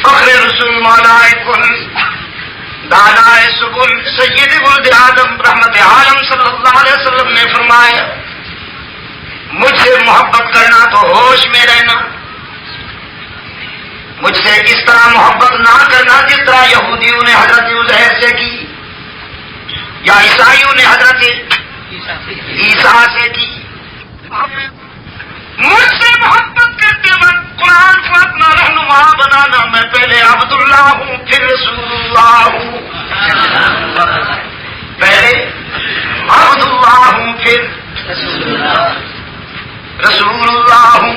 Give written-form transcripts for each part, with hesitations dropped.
فخر رسول مولائے کل دانائے سبل سید ولد آدم رحمت عالم صلی اللہ علیہ وسلم نے فرمایا مجھ سے محبت کرنا تو ہوش میں رہنا، مجھ سے اس طرح محبت نہ کرنا جس طرح یہودیوں نے حضرت عزیر سے کی یا عیسائیوں نے حضرت عیسیٰ سے کی۔ مجھ سے محبت کرتے وقت قرآن کو اپنا رہنما بنانا، میں پہلے عبداللہ ہوں پھر رسول اللہ ہوں، پہلے عبداللہ ہوں پھر رسول اللہ ہوں۔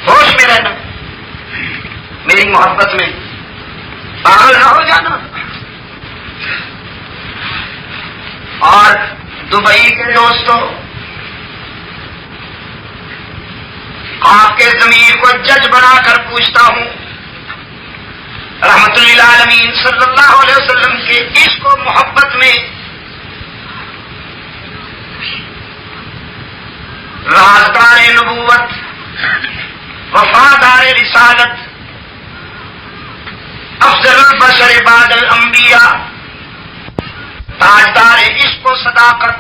ہوش میں رہنا، میری محبت میں پاگل نہ ہو جانا۔ اور دبئی کے دوستوں، آپ کے ضمیر کو جج بنا کر پوچھتا ہوں، رحمت للعالمین صلی اللہ علیہ وسلم کے عشق و محبت میں رازدار نبوت، وفادار رسالت، افضل البشر بعد الانبیاء، تاجدار عشق و صداقت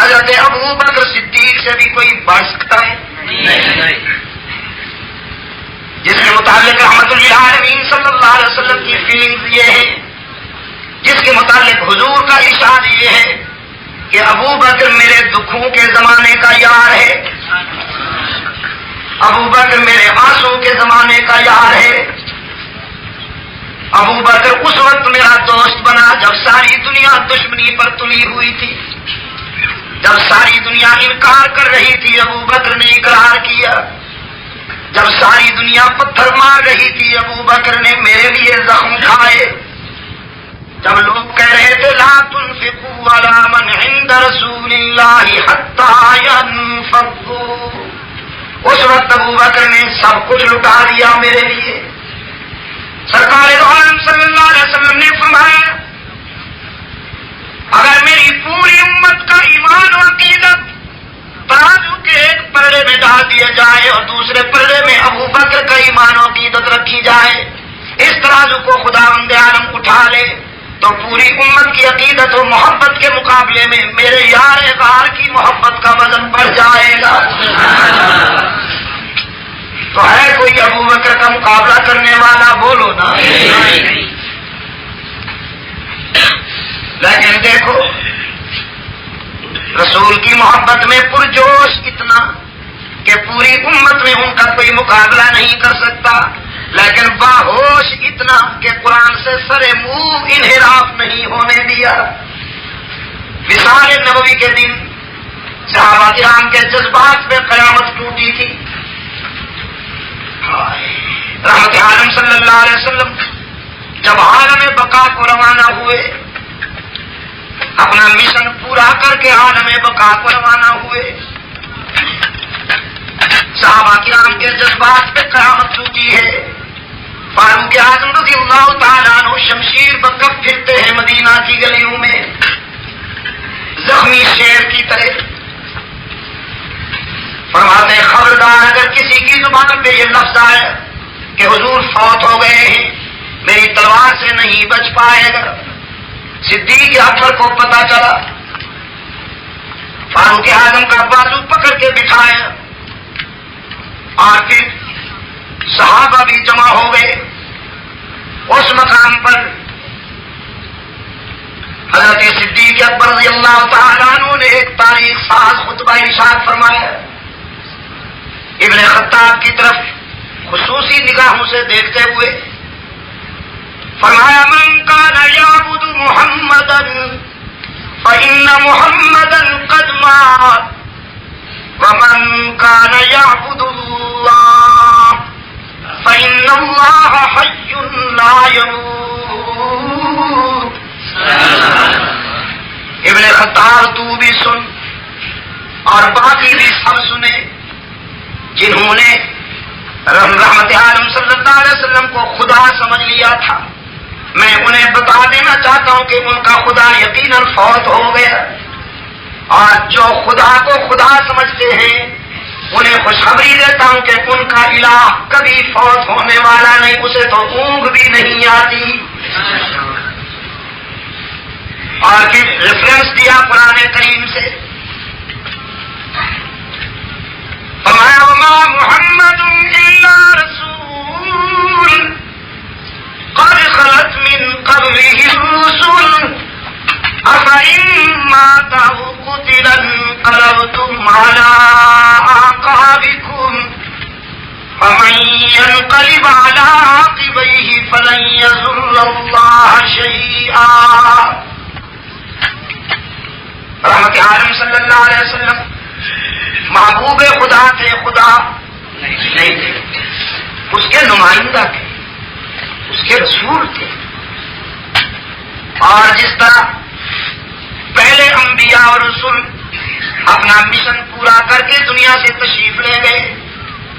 حضرت ابو بکر صدیق سے بھی کوئی بڑھ سکتا ہے؟ جس کے متعلق رحمت للعالمین صلی اللہ علیہ وسلم کی فیلنگز یہ ہے، جس کے متعلق حضور کا ارشاد یہ ہے کہ ابو بکر میرے دکھوں کے زمانے کا یار ہے، ابو بکر میرے آنسو کے زمانے کا یار ہے، ابو بکر اس وقت میرا دوست بنا جب ساری دنیا دشمنی پر تلی ہوئی تھی، جب ساری دنیا انکار کر رہی تھی ابو بکر نے اقرار کیا، جب ساری دنیا پتھر مار رہی تھی ابو بکر نے میرے لیے زخم کھائے، جب لوگ کہہ رہے تھے لا تنفقوا علی من عند رسول اللہ حتی ينفضوا، اس وقت ابو بکر نے سب کچھ لٹا دیا میرے لیے۔ سرکار دو عالم صلی اللہ علیہ وسلم نے فرمایا اگر میری پوری امت کا ایمان و عقیدت ترازو کے ایک پلڑے میں ڈال دیا جائے اور دوسرے پلڑے میں ابو بکر کا ایمان و عقیدت رکھی جائے، اس ترازو کو خداوند عالم اٹھا لے تو پوری امت کی عقیدت و محبت کے مقابلے میں میرے یار غار کی محبت کا وزن بڑھ جائے گا۔ تو ہے کوئی ابو بکر کا مقابلہ کرنے والا؟ بولو نا۔ لیکن دیکھو رسول کی محبت میں پرجوش اتنا کہ پوری امت میں ان کا کوئی مقابلہ نہیں کر سکتا، لیکن باہوش اتنا کہ قرآن سے سر منہ انحراف نہیں ہونے دیا۔ وصال نبوی کے دن صحابہ کرام کے جذبات پہ قیامت ٹوٹی تھی۔ رحمت عالم صلی اللہ علیہ وسلم جب عالم بقا کو روانہ ہوئے، اپنا مشن پورا کر کے عالم بقا کو روانہ ہوئے، صحابہ کرام کے جذبات پہ قیامت ٹوٹی ہے۔ فاروق اعظم رضی اللہ تعالیٰ عنہ شمشیر بکف پھرتے ہیں مدینہ کی گلیوں میں زخمی شیر کی طرح، فرماتے ہیں خبردار اگر کسی کی زبان پہ یہ لفظ آئے کہ حضور فوت ہو گئے ہیں، میری تلوار سے نہیں بچ پائے گا۔ صدیق اکبر کو پتا چلا، فاروق اعظم کا بازو پکڑ کے بٹھایا اور پھر صحابہ بھی جمع ہو گئے۔ اس مقام پر حضرت صدیق اکبر رضی اللہ تعالیٰ عنہ نے ایک تاریخ ساز خطبہ ارشاد فرمایا، ابن خطاب کی طرف خصوصی نگاہوں سے دیکھتے ہوئے فرمایا من کان یعبد محمدا فإن محمدا قد مات ومن کان یعبد اللہ فإن اللہ حی لا يموت۔ ابن خطاب تو بھی سن اور باقی بھی سب سنے جنہوں نے رحمت عالم صلی اللہ علیہ وسلم کو خدا سمجھ لیا تھا، میں انہیں بتا دینا چاہتا ہوں کہ ان کا خدا یقیناً فوت ہو گیا، اور جو خدا کو خدا سمجھتے ہیں انہیں خوشخبری دیتا ہوں کہ ان کا الہ کبھی فوت ہونے والا نہیں، اسے تو اونگ بھی نہیں آتی. اور پھر ریفرنس دیا قرآن کریم سے، فرمایا وما محمد الا رسول قد خلت من قبله الرسل افإن مات أو قتل انقلبتم على أعقابكم ومن ينقلب على عقبيه فلن يضر الله شيئا. رحمت عالم صلی اللہ علیہ وسلم محبوب خدا تھے، خدا نہیں تھے، اس کے نمائندہ تھے، اس کے رسول تھے. اور جس طرح پہلے انبیاء اور رسول اپنا مشن پورا کر کے دنیا سے تشریف لے گئے،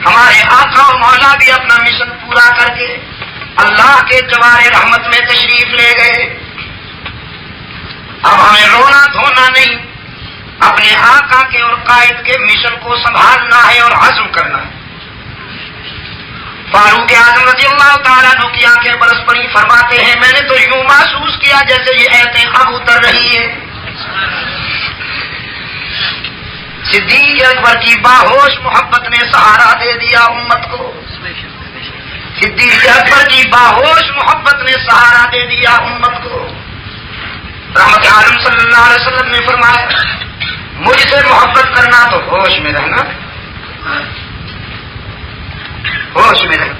ہمارے آقا و مولا بھی اپنا مشن پورا کر کے اللہ کے جوار رحمت میں تشریف لے گئے. اب ہمیں رونا دھونا نہیں، اپنے آقا کے اور قائد کے مشن کو سنبھالنا ہے اور عزم کرنا ہے. فاروق اعظم رضی اللہ تعالیٰ عنہ کی آنکھیں برس پڑی، فرماتے ہیں میں نے تو یوں محسوس کیا جیسے یہ ایتیں اب اتر رہی ہیں. صدیق اکبر کی باہوش محبت نے سہارا دے دیا امت کو، صدیق اکبر کی باہوش محبت نے سہارا دے دیا امت کو. رحمت عالم صلی اللہ علیہ وسلم نے فرمایا مجھ سے محبت کرنا تو ہوش میں رہنا، ہوش میں رہنا،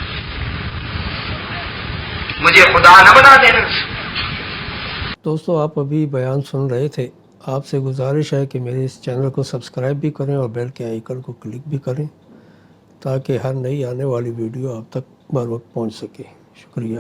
مجھے خدا نہ بنا دینا. دوستو آپ ابھی بیان سن رہے تھے. آپ سے گزارش ہے کہ میرے اس چینل کو سبسکرائب بھی کریں اور بیل کے آئیکن کو کلک بھی کریں تاکہ ہر نئی آنے والی ویڈیو آپ تک بر وقت پہنچ سکے. شکریہ.